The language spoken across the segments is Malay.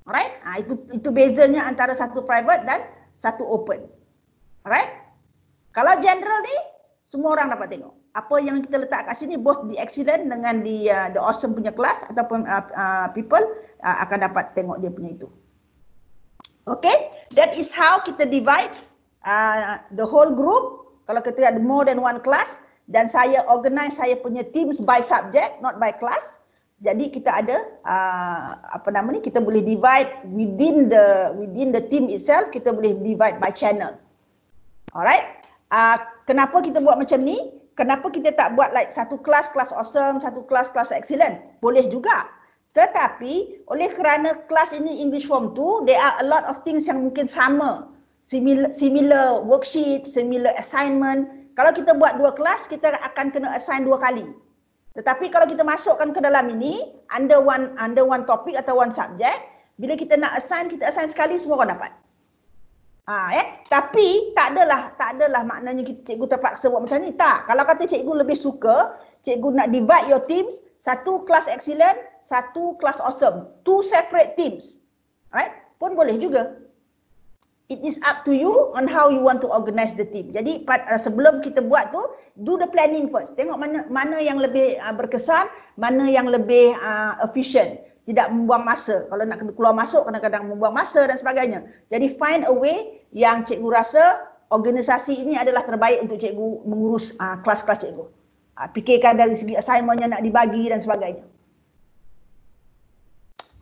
Alright? Itu bezanya antara satu private dan satu open. Alright? Kalau general ni, semua orang dapat tengok. Apa yang kita letak kat sini, both the excellent dengan the awesome punya kelas ataupun people akan dapat tengok dia punya itu. Okay? That is how kita divide the whole group. Kalau kita ada more than one class, dan saya organize saya punya teams by subject, not by class. Jadi kita ada kita boleh divide within the team itself, kita boleh divide by channel. Alright? Kenapa kita buat macam ni? Kenapa kita tak buat like satu kelas awesome, satu kelas excellent? Boleh juga. Tetapi oleh kerana kelas ini English Form 2, there are a lot of things yang mungkin sama. Similar worksheet, similar assignment. Kalau kita buat dua kelas, kita akan kena assign dua kali. Tetapi kalau kita masukkan ke dalam ini, under one topic atau one subject, bila kita nak assign, kita assign sekali, semua orang dapat. Tapi tak adalah maknanya cikgu terpaksa buat macam ni. Tak. Kalau kata cikgu lebih suka, cikgu nak divide your teams, satu kelas excellent, satu kelas awesome. Two separate teams. Right? Pun boleh juga. It is up to you on how you want to organize the team. Jadi sebelum kita buat tu, do the planning first. Tengok mana yang lebih berkesan, mana yang lebih efficient. Tidak membuang masa. Kalau nak keluar masuk, kadang-kadang membuang masa dan sebagainya. Jadi find a way yang cikgu rasa organisasi ini adalah terbaik untuk cikgu mengurus kelas-kelas cikgu. Fikirkan dari segi assignment yang nak dibagi dan sebagainya.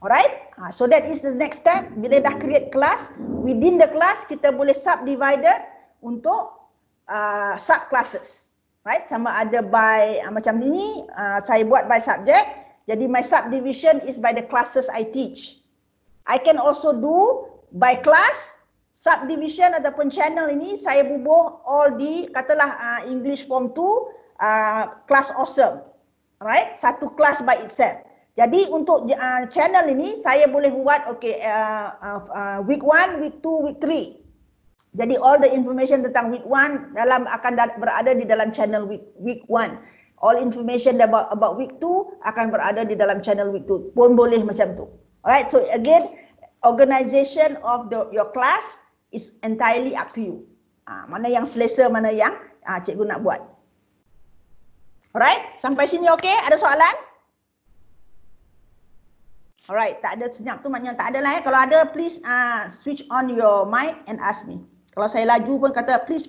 Alright? So that is the next step. Bila dah create class, within the class kita boleh subdivided untuk sub-classes. Right? Sama ada by, macam ini, saya buat by subject. Jadi my subdivision is by the classes I teach. I can also do by class, subdivision ataupun channel ini saya bubuh all the, katalah English Form 2, class awesome. Alright? Satu class by itself. Jadi untuk channel ini saya boleh buat week 1, week 2, week 3. Jadi all the information tentang week 1 akan berada di dalam channel week 1. All information about week 2 akan berada di dalam channel week 2. Pun boleh macam tu. Alright, so again, organization of your class is entirely up to you. Mana yang selesa, mana yang cikgu nak buat. Alright, sampai sini okey? Ada soalan? Alright, tak ada senyap tu maknanya tak ada lah. Kalau ada, please switch on your mic and ask me. Kalau saya laju pun kata please.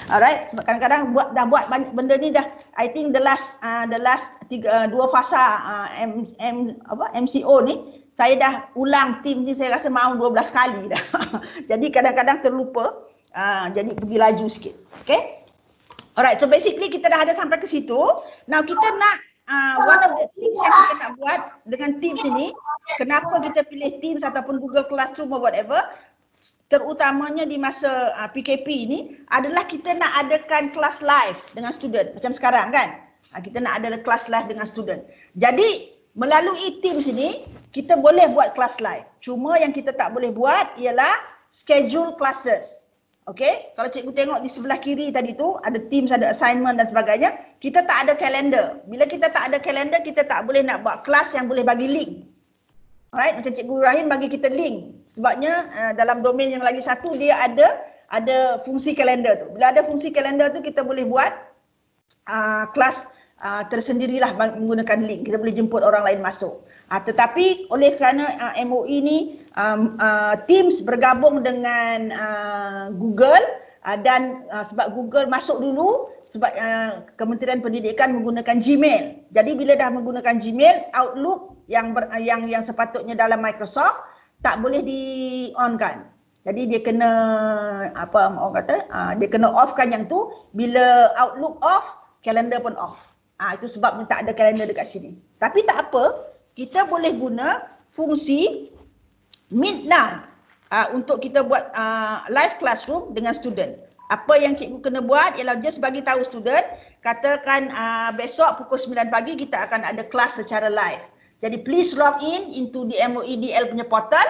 Alright, sebab kadang-kadang dah buat banyak benda ni dah. I think the last dua fasa MCO ni saya dah ulang tim ni, saya rasa mau 12 kali dah. Jadi kadang-kadang terlupa. Jadi pergi laju sikit. Okay? Alright, so basically kita dah ada sampai ke situ. Now kita nak one of the things yang kita nak buat dengan Teams ini, kenapa kita pilih Teams ataupun Google Classroom or whatever, terutamanya di masa PKP ini adalah kita nak adakan kelas live dengan student macam sekarang kan. Kita nak ada kelas live dengan student. Jadi melalui Teams ini kita boleh buat kelas live. Cuma yang kita tak boleh buat ialah schedule classes. Okay, kalau cikgu tengok di sebelah kiri tadi tu ada Teams, ada assignment dan sebagainya, kita tak ada kalender. Bila kita tak ada kalender, kita tak boleh nak buat kelas yang boleh bagi link. Alright, macam Cikgu Rahim bagi kita link. Sebabnya dalam domain yang lagi satu dia ada fungsi kalender tu. Bila ada fungsi kalender tu kita boleh buat kelas tersendirilah menggunakan link. Kita boleh jemput orang lain masuk. Tetapi oleh kerana MOE ni Teams bergabung dengan Google dan sebab Google masuk dulu sebab Kementerian Pendidikan menggunakan Gmail. Jadi bila dah menggunakan Gmail, Outlook yang sepatutnya dalam Microsoft tak boleh di-on-kan. Jadi dia kena dia kena off-kan yang tu. Bila Outlook off, kalender pun off. Itu sebabnya tak ada kalender dekat sini. Tapi tak apa, kita boleh guna fungsi Meet Now untuk kita buat live classroom dengan student. Apa yang cikgu kena buat ialah just bagi tahu student, katakan besok pukul 9 pagi kita akan ada kelas secara live. Jadi please log in into the MOEDL punya portal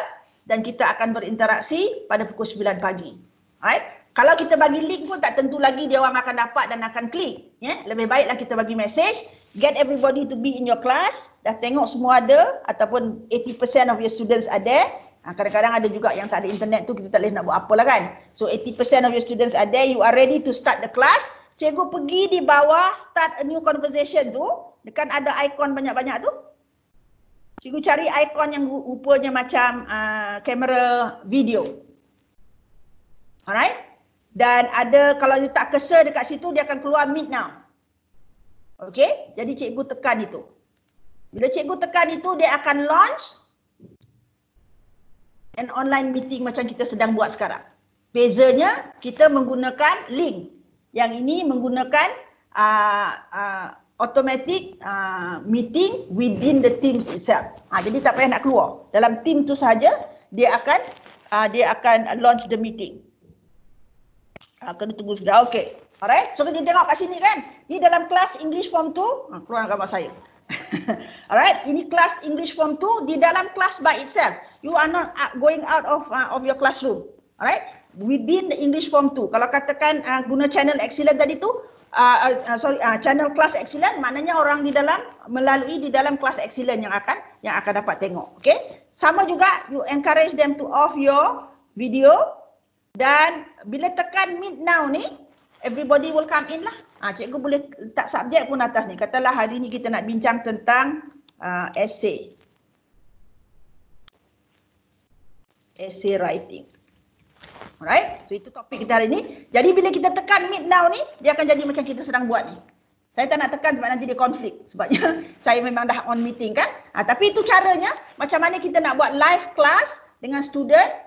dan kita akan berinteraksi pada pukul 9 pagi. Alright? Kalau kita bagi link pun tak tentu lagi dia orang akan dapat dan akan klik. Ya? Lebih baiklah kita bagi message, get everybody to be in your class, dah tengok semua ada ataupun 80% of your students are there. Kadang-kadang ada juga yang tak ada internet tu kita tak boleh nak buat apa lah kan. So 80% of your students are there, you are ready to start the class. Cikgu pergi di bawah, start a new conversation tu, dekat ada ikon banyak-banyak tu. Cikgu cari ikon yang rupanya macam kamera video. Alright? Dan ada, kalau you tak cursor dekat situ, dia akan keluar meet now. Okay? Jadi cikgu tekan itu. Bila cikgu tekan itu, dia akan launch an online meeting macam kita sedang buat sekarang. Bezanya, kita menggunakan link. Yang ini menggunakan automatic meeting within the Teams itself. Jadi tak payah nak keluar. Dalam team tu sahaja, dia akan launch the meeting. Kena tunggu sudah. Okey. Alright. So kita tengok kat sini kan. Ini dalam kelas English Form 2. Keluar gambar saya. Alright. Ini kelas English Form 2 di dalam kelas by itself. You are not going out of your classroom. Alright. Within the English Form 2. Kalau katakan guna channel excellent tadi tu, channel kelas excellent, maknanya orang di dalam melalui di dalam kelas excellent yang akan dapat tengok. Okay. Sama juga you encourage them to off your video. Dan bila tekan meet now ni, everybody will come in lah. Cikgu boleh letak subjek pun atas ni. Katalah hari ni kita nak bincang tentang essay. Essay writing. Alright? So itu topik kita hari ni. Jadi bila kita tekan meet now ni, dia akan jadi macam kita sedang buat ni. Saya tak nak tekan sebab nanti dia konflik. Sebabnya saya memang dah on meeting kan. Tapi itu caranya, macam mana kita nak buat live class dengan student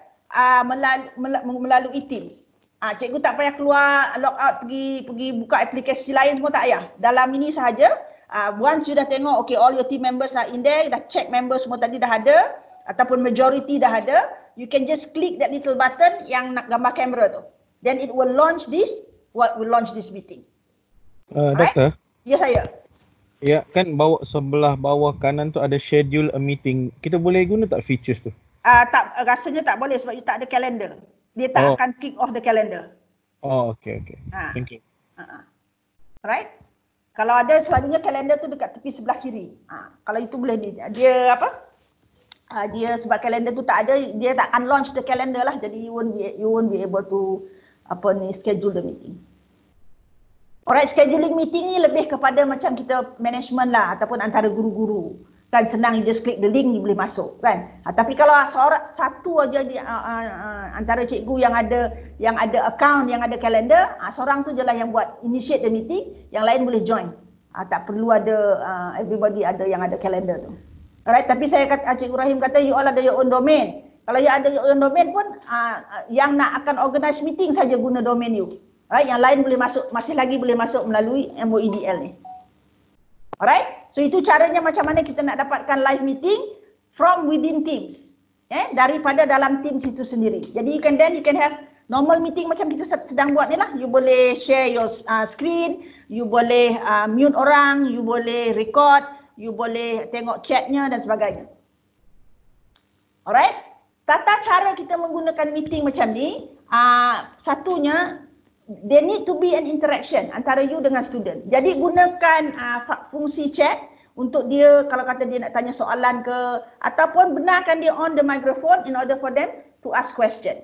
melalui Teams. Cikgu tak payah keluar log out pergi buka aplikasi lain semua tak payah. Dalam ini sahaja, once you dah tengok okay all your team members are in there, dah check members semua tadi dah ada ataupun majority dah ada, you can just click that little button yang nak gambar kamera tu. Then it will launch this meeting. Doktor. Ya saya. Ya, kan sebelah bawah kanan tu ada schedule a meeting. Kita boleh guna tak features tu? Tak, rasanya tak boleh sebab you tak ada kalender. Dia tak akan kick off the calendar. Oh, okay. Thank you. Right? Kalau ada selalunya kalender tu dekat tepi sebelah kiri. Kalau itu boleh dia apa? Dia sebab kalender tu tak ada, dia tak akan launch the calendar lah. Jadi you won't be able to schedule the meeting. Alright, scheduling meeting ni lebih kepada macam kita management lah ataupun antara guru-guru. Kan senang, you just click the link, you boleh masuk kan. Tapi kalau satu aja antara cikgu yang ada account, yang ada kalender, seorang tu je lah yang buat initiate the meeting, yang lain boleh join. Tak perlu ada everybody ada yang ada kalender tu. Alright, tapi Cikgu Rahim kata you all ada your own domain. Kalau you ada your own domain pun yang nak akan organize meeting saja guna domain you. Alright, yang lain boleh masuk, masih lagi boleh masuk melalui MOEDL ni. Alright, so itu caranya macam mana kita nak dapatkan live meeting from within Teams. Daripada dalam Teams itu sendiri. Jadi you can have normal meeting macam kita sedang buat ni lah. You boleh share your screen, you boleh mute orang, you boleh record, you boleh tengok chatnya dan sebagainya. Alright, tata cara kita menggunakan meeting macam ni, satunya there need to be an interaction antara you dengan student. Jadi gunakan fungsi chat untuk dia kalau kata dia nak tanya soalan ke ataupun benarkan dia on the microphone in order for them to ask question.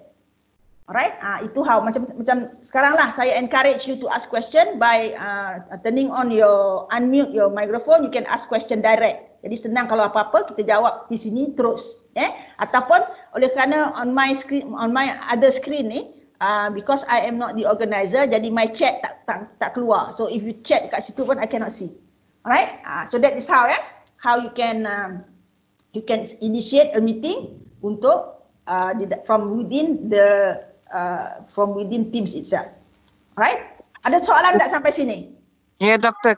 Alright, itu how macam sekarang lah saya encourage you to ask question by turning on unmute your microphone, you can ask question direct. Jadi senang kalau apa-apa kita jawab di sini terus. Ataupun oleh kerana on my other screen ni, because I am not the organizer, jadi my chat tak keluar. So if you chat kat situ pun I cannot see. Alright, so that is how you can initiate a meeting untuk from within Teams itself. Alright, ada soalan tak sampai sini? Ya, Doktor,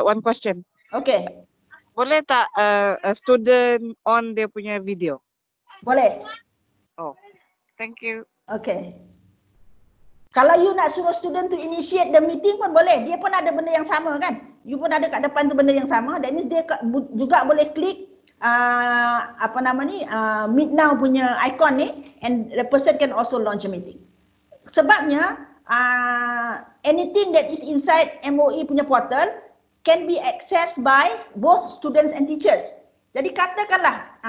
one question. Okay. Boleh tak a student on dia punya video? Boleh. Oh, thank you. Okay. Kalau you nak suruh student to initiate the meeting pun boleh. Dia pun ada benda yang sama kan. You pun ada kat depan tu benda yang sama. That means dia juga boleh klik meet now punya icon ni and the person can also launch a meeting. sebabnya anything that is inside MOE punya portal can be accessed by both students and teachers. Jadi katakanlah